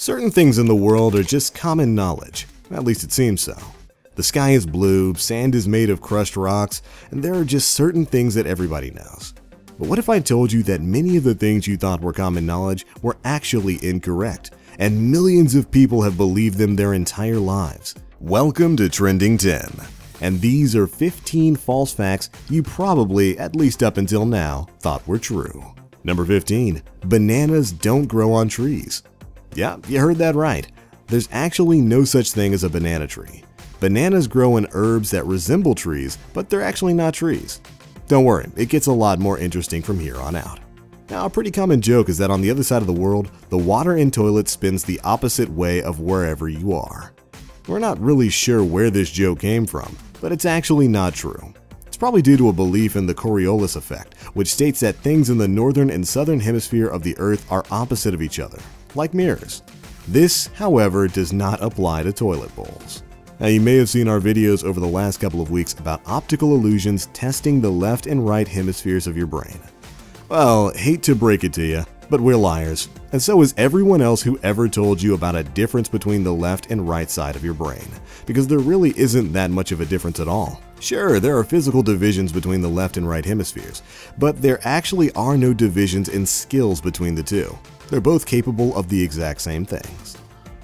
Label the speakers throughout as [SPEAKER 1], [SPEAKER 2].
[SPEAKER 1] Certain things in the world are just common knowledge, at least it seems so. The sky is blue, sand is made of crushed rocks, and there are just certain things that everybody knows. But what if I told you that many of the things you thought were common knowledge were actually incorrect, and millions of people have believed them their entire lives? Welcome to Trending 10, and these are 15 false facts you probably, at least up until now, thought were true. Number 15. Bananas don't grow on trees. Yeah, you heard that right. There's actually no such thing as a banana tree. Bananas grow in herbs that resemble trees, but they're actually not trees. Don't worry, it gets a lot more interesting from here on out. Now, a pretty common joke is that on the other side of the world, the water in toilets spins the opposite way of wherever you are. We're not really sure where this joke came from, but it's actually not true. It's probably due to a belief in the Coriolis effect, which states that things in the northern and southern hemisphere of the Earth are opposite of each other, like mirrors. This, however, does not apply to toilet bowls. Now, you may have seen our videos over the last couple of weeks about optical illusions testing the left and right hemispheres of your brain. Well, hate to break it to you, but we're liars, and so is everyone else who ever told you about a difference between the left and right side of your brain, because there really isn't that much of a difference at all. Sure, there are physical divisions between the left and right hemispheres, but there actually are no divisions in skills between the two. They're both capable of the exact same things.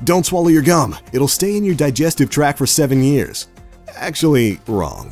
[SPEAKER 1] Don't swallow your gum, it'll stay in your digestive tract for 7 years. Actually, wrong.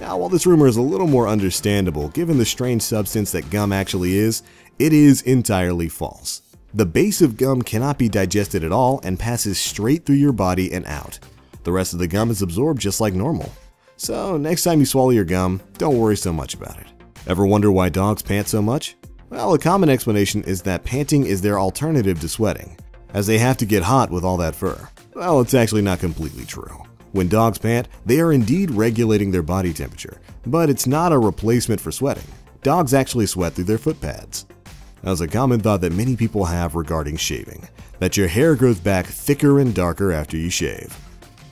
[SPEAKER 1] Now, while this rumor is a little more understandable given the strange substance that gum actually is, it is entirely false. The base of gum cannot be digested at all and passes straight through your body and out. The rest of the gum is absorbed just like normal. So next time you swallow your gum, don't worry so much about it. Ever wonder why dogs pant so much? Well, a common explanation is that panting is their alternative to sweating, as they have to get hot with all that fur. Well, it's actually not completely true. When dogs pant, they are indeed regulating their body temperature, but it's not a replacement for sweating. Dogs actually sweat through their foot pads. That's a common thought that many people have regarding shaving, that your hair grows back thicker and darker after you shave.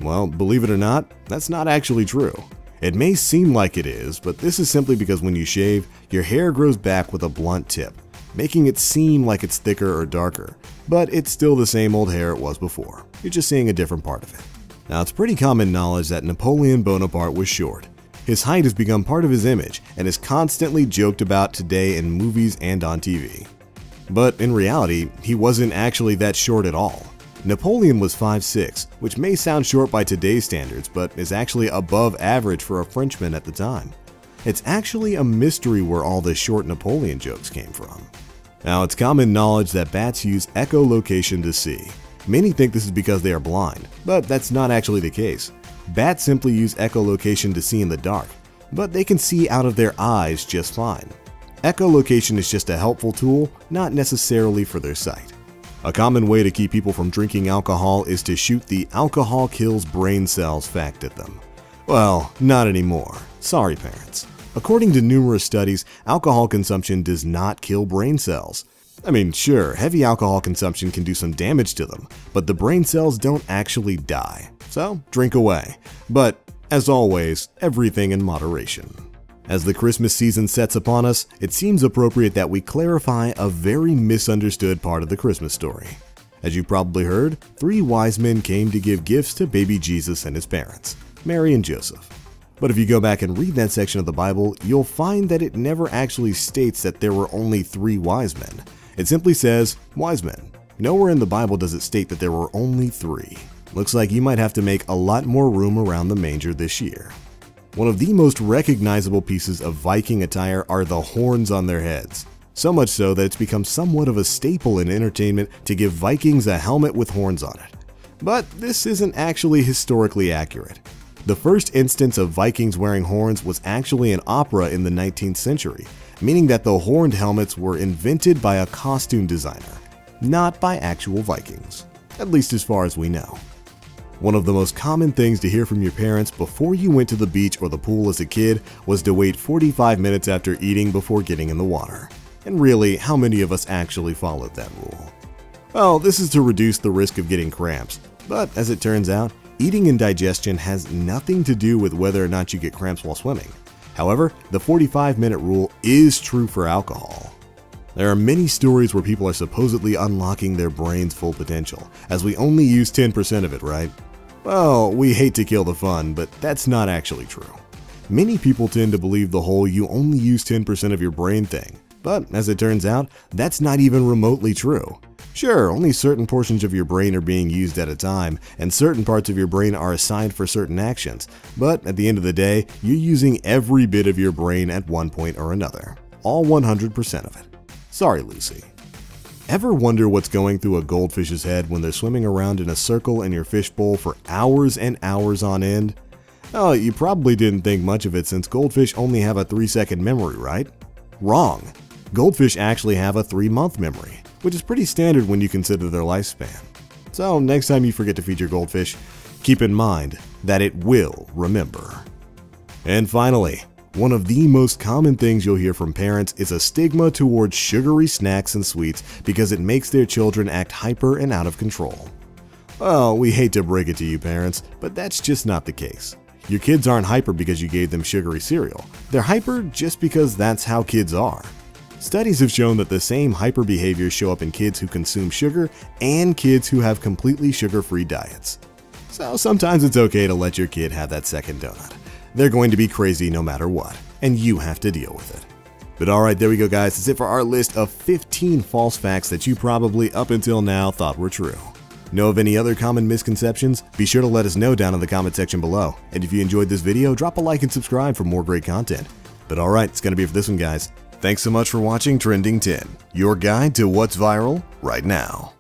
[SPEAKER 1] Well, believe it or not, that's not actually true. It may seem like it is, but this is simply because when you shave, your hair grows back with a blunt tip, making it seem like it's thicker or darker, but it's still the same old hair it was before. You're just seeing a different part of it. Now, it's pretty common knowledge that Napoleon Bonaparte was short. His height has become part of his image and is constantly joked about today in movies and on TV. But in reality, he wasn't actually that short at all. Napoleon was 5'6", which may sound short by today's standards, but is actually above average for a Frenchman at the time. It's actually a mystery where all the short Napoleon jokes came from. Now, it's common knowledge that bats use echolocation to see. Many think this is because they are blind, but that's not actually the case. Bats simply use echolocation to see in the dark, but they can see out of their eyes just fine. Echolocation is just a helpful tool, not necessarily for their sight. A common way to keep people from drinking alcohol is to shoot the "alcohol kills brain cells" fact at them. Well, not anymore. Sorry, parents. According to numerous studies, alcohol consumption does not kill brain cells. I mean, sure, heavy alcohol consumption can do some damage to them, but the brain cells don't actually die. So, drink away. But, as always, everything in moderation. As the Christmas season sets upon us, it seems appropriate that we clarify a very misunderstood part of the Christmas story. As you probably heard, 3 wise men came to give gifts to baby Jesus and his parents, Mary and Joseph. But if you go back and read that section of the Bible, you'll find that it never actually states that there were only 3 wise men. It simply says, wise men. Nowhere in the Bible does it state that there were only 3. Looks like you might have to make a lot more room around the manger this year. One of the most recognizable pieces of Viking attire are the horns on their heads. So much so that it's become somewhat of a staple in entertainment to give Vikings a helmet with horns on it. But this isn't actually historically accurate. The first instance of Vikings wearing horns was actually an opera in the 19th century, meaning that the horned helmets were invented by a costume designer, not by actual Vikings, at least as far as we know. One of the most common things to hear from your parents before you went to the beach or the pool as a kid was to wait 45 minutes after eating before getting in the water. And really, how many of us actually followed that rule? Well, this is to reduce the risk of getting cramps, but as it turns out, eating and digestion has nothing to do with whether or not you get cramps while swimming. However, the 45-minute rule is true for alcohol. There are many stories where people are supposedly unlocking their brain's full potential, as we only use 10% of it, right? Well, we hate to kill the fun, but that's not actually true. Many people tend to believe the whole "you only use 10% of your brain" thing, but as it turns out, that's not even remotely true. Sure, only certain portions of your brain are being used at a time, and certain parts of your brain are assigned for certain actions, but at the end of the day, you're using every bit of your brain at one point or another. All 100% of it. Sorry, Lucy. Ever wonder what's going through a goldfish's head when they're swimming around in a circle in your fishbowl for hours and hours on end? Oh, you probably didn't think much of it since goldfish only have a 3-second memory, right? Wrong. Goldfish actually have a 3-month memory, which is pretty standard when you consider their lifespan. So next time you forget to feed your goldfish, keep in mind that it will remember. And finally, one of the most common things you'll hear from parents is a stigma towards sugary snacks and sweets because it makes their children act hyper and out of control. Well, we hate to break it to you parents, but that's just not the case. Your kids aren't hyper because you gave them sugary cereal. They're hyper just because that's how kids are. Studies have shown that the same hyper behaviors show up in kids who consume sugar and kids who have completely sugar-free diets. So sometimes it's okay to let your kid have that second donut. They're going to be crazy no matter what, and you have to deal with it. But alright, there we go guys, that's it for our list of 15 false facts that you probably up until now thought were true. Know of any other common misconceptions? Be sure to let us know down in the comment section below. And if you enjoyed this video, drop a like and subscribe for more great content. But alright, it's gonna be it for this one guys. Thanks so much for watching Trending 10, your guide to what's viral right now.